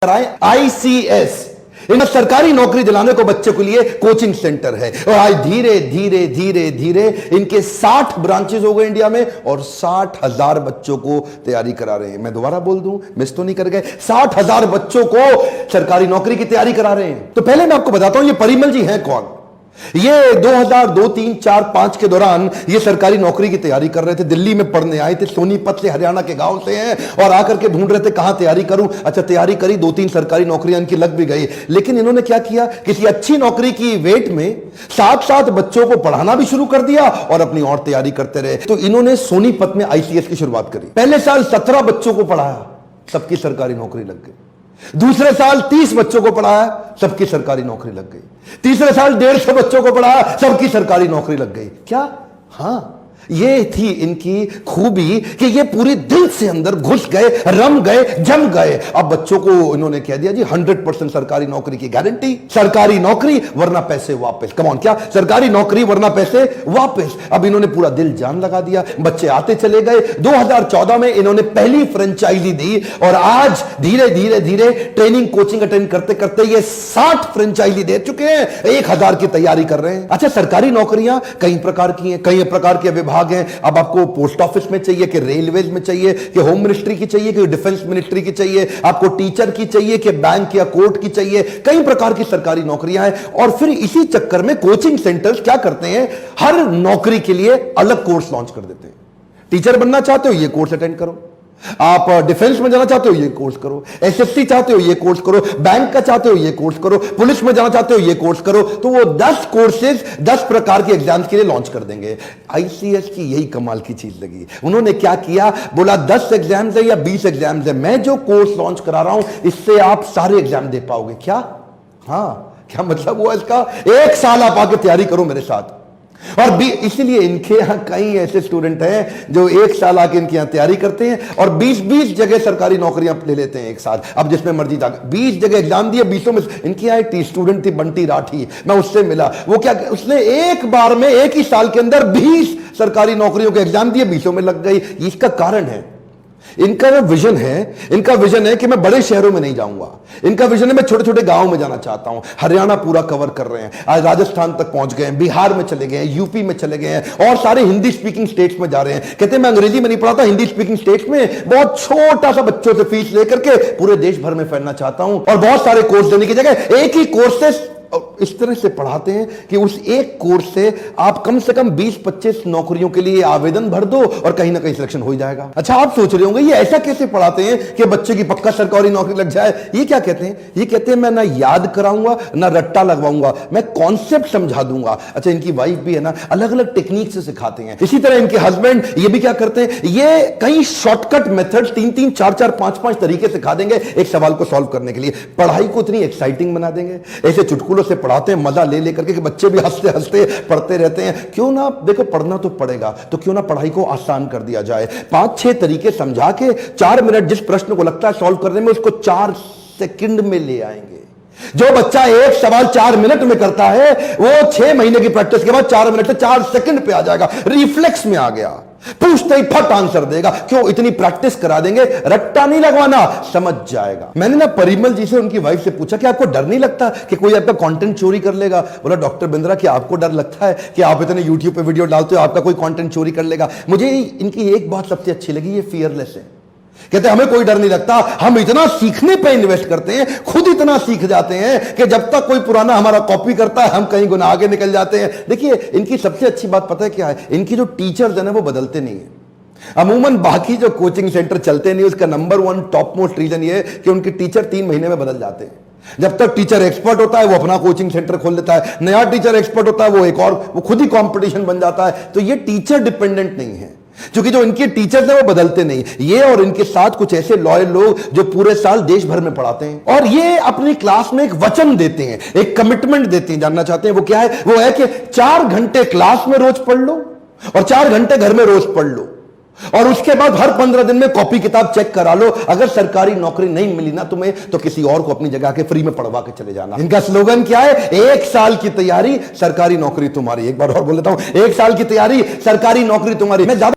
ICS, इन सरकारी नौकरी दिलाने को बच्चे के लिए कोचिंग सेंटर है। और आज धीरे धीरे धीरे धीरे इनके 60 ब्रांचेस हो गए इंडिया में और 60,000 बच्चों को तैयारी करा रहे हैं। मैं दोबारा बोल दूं, मिस तो नहीं कर गए, 60,000 बच्चों को सरकारी नौकरी की तैयारी करा रहे हैं। तो पहले मैं आपको बताता हूं ये परिमल जी हैं कौन। ये 2002, 3, 4, 5 के दौरान ये सरकारी नौकरी की तैयारी कर रहे थे। दिल्ली में पढ़ने आए थे, सोनीपत से, हरियाणा के गांव से हैं और आकर के ढूंढ रहे थे कहां तैयारी करूं। अच्छा, तैयारी करी, 2-3 सरकारी नौकरियां इनकी लग भी गई। लेकिन इन्होंने क्या किया, किसी अच्छी नौकरी की वेट में साथ साथ बच्चों को पढ़ाना भी शुरू कर दिया और अपनी और तैयारी करते रहे। तो इन्होंने सोनीपत में आईसीएस की शुरुआत करी। पहले साल 17 बच्चों को पढ़ाया, सबकी सरकारी नौकरी लग गई। दूसरे साल 30 बच्चों को पढ़ाया, सबकी सरकारी नौकरी लग गई। तीसरे साल 150 बच्चों को पढ़ाया, सबकी सरकारी नौकरी लग गई। क्या? हां, ये थी इनकी खूबी कि ये पूरे दिल से अंदर घुस गए, रम गए, जम गए। अब बच्चों को इन्होंने कह दिया जी 100% सरकारी नौकरी की गारंटी, सरकारी नौकरी वरना पैसे वापस। कम ऑन, क्या सरकारी नौकरी वरना पैसे वापस। अब इन्होंने पूरा दिल जान लगा दिया, बच्चे आते चले गए। 2014 में इन्होंने पहली फ्रेंचाइजी दी और आज धीरे धीरे धीरे ट्रेनिंग कोचिंग अटेंड करते करते ये 60 फ्रेंचाइजी दे चुके हैं, 1000 की तैयारी कर रहे हैं। अच्छा, सरकारी नौकरियां कई प्रकार की हैं, कई प्रकार के विभाग हैं। अब आपको पोस्ट ऑफिस में चाहिए कि रेलवेज में चाहिए कि होम मिनिस्ट्री की चाहिए कि डिफेंस मिनिस्ट्री की चाहिए, आपको टीचर की चाहिए कि बैंक या कोर्ट की चाहिए, कई प्रकार की सरकारी नौकरियां हैं। और फिर इसी चक्कर में कोचिंग सेंटर्स क्या करते हैं, हर नौकरी के लिए अलग कोर्स लॉन्च कर देते हैं। टीचर बनना चाहते हो, ये कोर्स अटेंड करो। आप डिफेंस में जाना चाहते हो, ये कोर्स करो। एसएससी चाहते हो, ये कोर्स करो। बैंक का चाहते हो, ये कोर्स करो। पुलिस में जाना चाहते हो, ये कोर्स करो। तो वो 10 कोर्सेज 10 प्रकार के एग्जाम्स के लिए लॉन्च कर देंगे। आईसीएस की यही कमाल की चीज लगी। उन्होंने क्या किया, बोला 10 एग्जाम्स है या 20 एग्जाम्स है, मैं जो कोर्स लॉन्च करा रहा हूं इससे आप सारे एग्जाम दे पाओगे। क्या? हां, क्या मतलब हुआ इसका? 1 साल आप आके तैयारी करो मेरे साथ। और इसीलिए इनके यहां कई ऐसे स्टूडेंट हैं जो 1 साल आके इनके यहां तैयारी करते हैं और 20-20 जगह सरकारी नौकरियां ले लेते हैं एक साथ। अब जिसमें मर्जी था, 20 जगह एग्जाम दिए, 20 में इनकी यहां एक स्टूडेंट थी बंटी राठी, मैं उससे मिला। वो क्या, उसने एक बार में, एक ही साल के अंदर 20 सरकारी नौकरियों के एग्जाम दिए, 20 में लग गई। इसका कारण है, इनका विजन है, इनका विजन है कि मैं बड़े शहरों में नहीं जाऊंगा। इनका विजन है मैं छोटे छोटे गांवों में जाना चाहता हूं। हरियाणा पूरा कवर कर रहे हैं, आज राजस्थान तक पहुंच गए हैं, बिहार में चले गए हैं, यूपी में चले गए हैं और सारे हिंदी स्पीकिंग स्टेट्स में जा रहे हैं। कहते हैं मैं अंग्रेजी में नहीं पढ़ाता, हिंदी स्पीकिंग स्टेट्स में बहुत छोटा सा बच्चों से फीस लेकर के पूरे देश भर में फैलना चाहता हूं और बहुत सारे कोर्स देने की जगह एक ही कोर्स से इस तरह से पढ़ाते हैं कि उस एक कोर्स से आप कम से कम 20-25 नौकरियों के लिए आवेदन भर दो और कहीं ना कहीं सिलेक्शन हो जाएगा। अच्छा, आप सोच रहे होंगे ये ऐसा कैसे पढ़ाते हैं कि बच्चे की पक्का सरकारी नौकरी लग जाए। ये क्या कहते हैं, ये कहते हैं मैं ना याद कराऊंगा ना रट्टा लगवाऊंगा, मैं कॉन्सेप्ट समझा दूंगा। अच्छा, इनकी वाइफ भी है ना, अलग अलग टेक्निक से सिखाते हैं। इसी तरह इनके हस्बैंड ये भी क्या करते हैं, ये कई शॉर्टकट मेथड 3-3, 4-4, 5-5 तरीके सिखा देंगे एक सवाल को सॉल्व करने के लिए। पढ़ाई को इतनी एक्साइटिंग बना देंगे, ऐसे चुटकुलों से पढ़ाते हैं, मजा ले लेकर के, बच्चे भी हंसते हंसते पढ़ते रहते हैं। क्यों ना, देखो पढ़ना तो पड़ेगा, तो क्यों ना पढ़ाई को आसान कर दिया जाए। 5-6 तरीके समझा के 4 मिनट जिस प्रश्न को लगता है सॉल्व करने में, उसको 4 सेकंड में ले आएंगे। जो बच्चा एक सवाल 4 मिनट में करता है वो 6 महीने की प्रैक्टिस के बाद 4 मिनट से 4 सेकंड पे आ जाएगा, रिफ्लेक्स में आ गया, पूछते ही फट आंसर देगा। क्यों? इतनी प्रैक्टिस करा देंगे, रट्टा नहीं लगवाना, समझ जाएगा। मैंने ना परिमल जी से, उनकी वाइफ से पूछा कि आपको डर नहीं लगता कि कोई आपका कंटेंट चोरी कर लेगा? बोला डॉक्टर बिंद्रा कि आपको डर लगता है कि आप इतने यूट्यूब पे वीडियो डालते हो, आपका कोई कंटेंट चोरी कर लेगा? मुझे इनकी एक बात सबसे अच्छी लगी, ये फियरलेस है। कहते हमें कोई डर नहीं लगता, हम इतना सीखने पे इन्वेस्ट करते हैं, खुद इतना सीख जाते हैं कि जब तक कोई पुराना हमारा कॉपी करता है हम कहीं गुना आगे निकल जाते हैं। देखिए इनकी सबसे अच्छी बात पता है क्या है, इनकी जो टीचर्स हैं वो बदलते नहीं है। अमूमन बाकी जो कोचिंग सेंटर चलते नहीं, उसका नंबर 1 टॉप मोस्ट रीजन ये है कि उनके टीचर 3 महीने में बदल जाते हैं। जब तक टीचर एक्सपर्ट होता है वो अपना कोचिंग सेंटर खोल लेता है, नया टीचर एक्सपर्ट होता है वो एक और, वो खुद ही कंपटीशन बन जाता है। तो ये टीचर डिपेंडेंट नहीं है, क्योंकि जो इनके टीचर्स हैं वो बदलते नहीं। ये और इनके साथ कुछ ऐसे लॉयल लोग जो पूरे साल देश भर में पढ़ाते हैं और ये अपनी क्लास में एक वचन देते हैं, एक कमिटमेंट देते हैं। जानना चाहते हैं वो क्या है? वो है कि 4 घंटे क्लास में रोज पढ़ लो और 4 घंटे घर में रोज पढ़ लो और उसके बाद हर 15 दिन में कॉपी किताब चेक करा लो। अगर सरकारी नौकरी नहीं मिली ना तुम्हें, तो किसी और को अपनी जगह के फ्री में पढ़वा के चले जाना। इनका स्लोगन क्या है? 1 साल की तैयारी, सरकारी नौकरी तुम्हारी। एक बार और बोल देता हूं, 1 साल की तैयारी, सरकारी नौकरी तुम्हारी। मैं ज्यादा